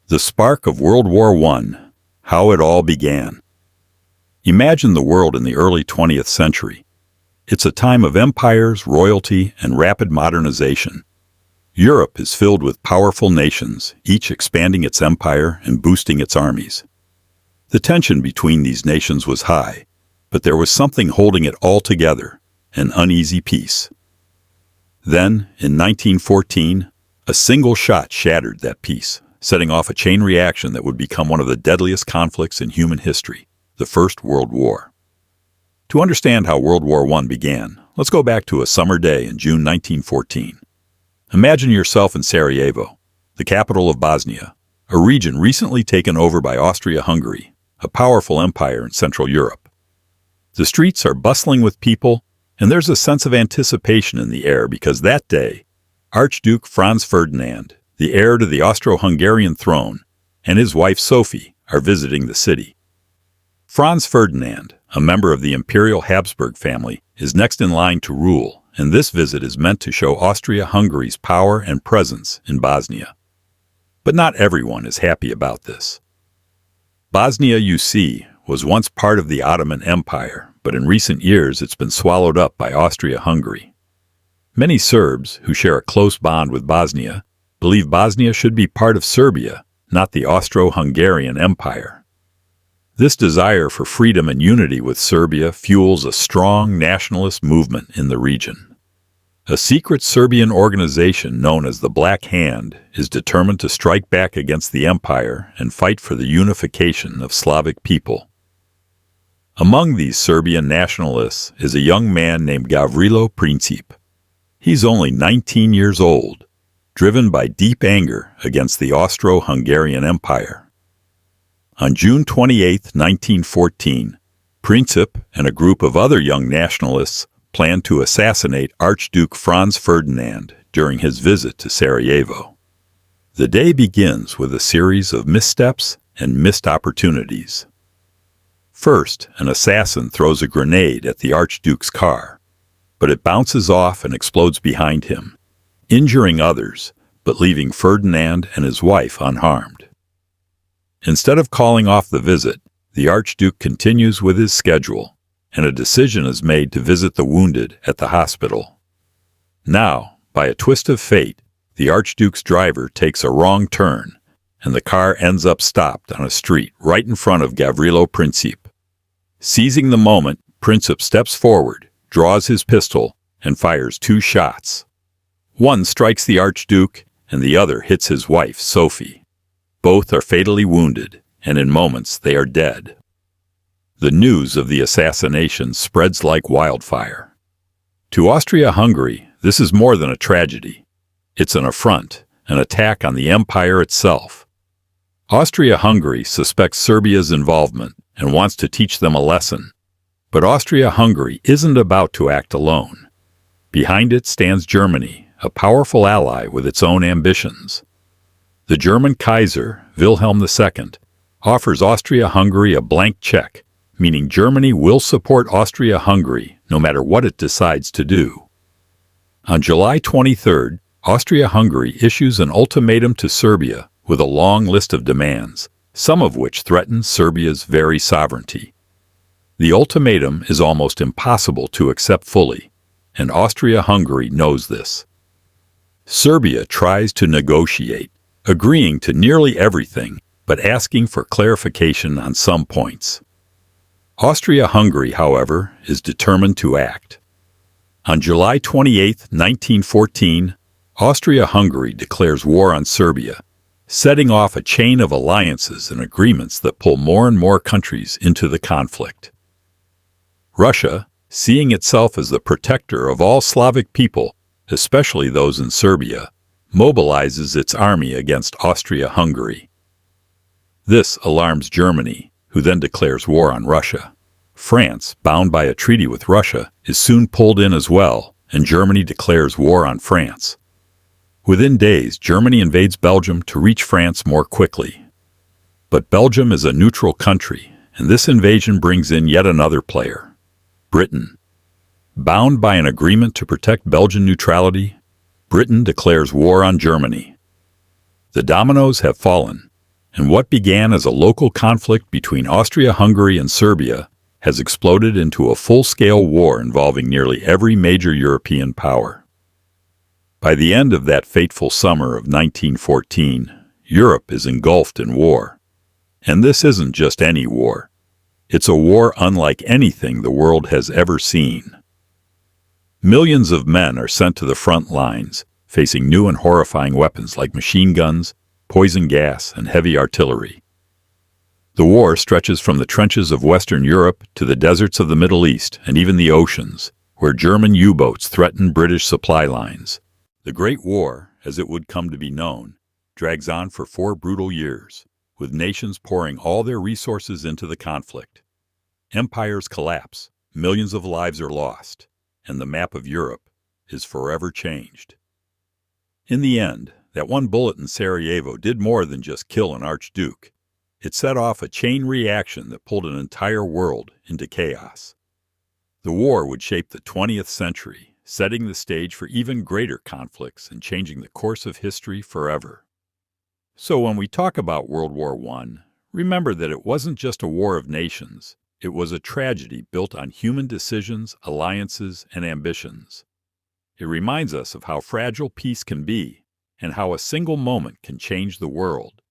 The spark of World War I, how it all began. Imagine the world in the early 20th century. It's a time of empires, royalty, and rapid modernization. Europe is filled with powerful nations, each expanding its empire and boosting its armies. The tension between these nations was high, but there was something holding it all together, an uneasy peace. Then, in 1914, a single shot shattered that peace, setting off a chain reaction that would become one of the deadliest conflicts in human history, the First World War. To understand how World War I began, let's go back to a summer day in June 1914. Imagine yourself in Sarajevo, the capital of Bosnia, a region recently taken over by Austria-Hungary, a powerful empire in Central Europe. The streets are bustling with people, and there's a sense of anticipation in the air because that day, Archduke Franz Ferdinand, the heir to the Austro-Hungarian throne, and his wife Sophie are visiting the city. Franz Ferdinand, a member of the Imperial Habsburg family, is next in line to rule, and this visit is meant to show Austria-Hungary's power and presence in Bosnia. But not everyone is happy about this. Bosnia, you see, was once part of the Ottoman Empire, but in recent years it's been swallowed up by Austria-Hungary. Many Serbs, who share a close bond with Bosnia, believe Bosnia should be part of Serbia, not the Austro-Hungarian Empire. This desire for freedom and unity with Serbia fuels a strong nationalist movement in the region. A secret Serbian organization known as the Black Hand is determined to strike back against the empire and fight for the unification of Slavic people. Among these Serbian nationalists is a young man named Gavrilo Princip. He's only 19 years old, driven by deep anger against the Austro-Hungarian Empire. On June 28, 1914, Princip and a group of other young nationalists planned to assassinate Archduke Franz Ferdinand during his visit to Sarajevo. The day begins with a series of missteps and missed opportunities. First, an assassin throws a grenade at the Archduke's car, but it bounces off and explodes behind him, injuring others, but leaving Ferdinand and his wife unharmed. Instead of calling off the visit, the Archduke continues with his schedule, and a decision is made to visit the wounded at the hospital. Now, by a twist of fate, the Archduke's driver takes a wrong turn, and the car ends up stopped on a street right in front of Gavrilo Princip. Seizing the moment, Princip steps forward, draws his pistol, and fires 2 shots. One strikes the Archduke, and the other hits his wife, Sophie. Both are fatally wounded, and in moments they are dead. The news of the assassination spreads like wildfire. To Austria-Hungary, this is more than a tragedy. It's an affront, an attack on the empire itself. Austria-Hungary suspects Serbia's involvement and wants to teach them a lesson. But Austria-Hungary isn't about to act alone. Behind it stands Germany, a powerful ally with its own ambitions. The German Kaiser, Wilhelm II, offers Austria-Hungary a blank check, meaning Germany will support Austria-Hungary no matter what it decides to do. On July 23, Austria-Hungary issues an ultimatum to Serbia with a long list of demands, some of which threaten Serbia's very sovereignty. The ultimatum is almost impossible to accept fully, and Austria-Hungary knows this. Serbia tries to negotiate, agreeing to nearly everything, but asking for clarification on some points. Austria-Hungary, however, is determined to act. On July 28, 1914, Austria-Hungary declares war on Serbia, setting off a chain of alliances and agreements that pull more and more countries into the conflict. Russia, seeing itself as the protector of all Slavic people, especially those in Serbia, mobilizes its army against Austria-Hungary. This alarms Germany, who then declares war on Russia. France, bound by a treaty with Russia, is soon pulled in as well, and Germany declares war on France. Within days, Germany invades Belgium to reach France more quickly. But Belgium is a neutral country, and this invasion brings in yet another player, Britain. Bound by an agreement to protect Belgian neutrality, Britain declares war on Germany. The dominoes have fallen. And what began as a local conflict between Austria-Hungary and Serbia has exploded into a full-scale war involving nearly every major European power. By the end of that fateful summer of 1914, Europe is engulfed in war. And this isn't just any war. It's a war unlike anything the world has ever seen. Millions of men are sent to the front lines, facing new and horrifying weapons like machine guns, poison gas, and heavy artillery. The war stretches from the trenches of Western Europe to the deserts of the Middle East and even the oceans, where German U-boats threaten British supply lines. The Great War, as it would come to be known, drags on for 4 brutal years, with nations pouring all their resources into the conflict. Empires collapse, millions of lives are lost, and the map of Europe is forever changed. In the end, that one bullet in Sarajevo did more than just kill an archduke. It set off a chain reaction that pulled an entire world into chaos. The war would shape the 20th century, setting the stage for even greater conflicts and changing the course of history forever. So when we talk about World War I, remember that it wasn't just a war of nations. It was a tragedy built on human decisions, alliances, and ambitions. It reminds us of how fragile peace can be and how a single moment can change the world.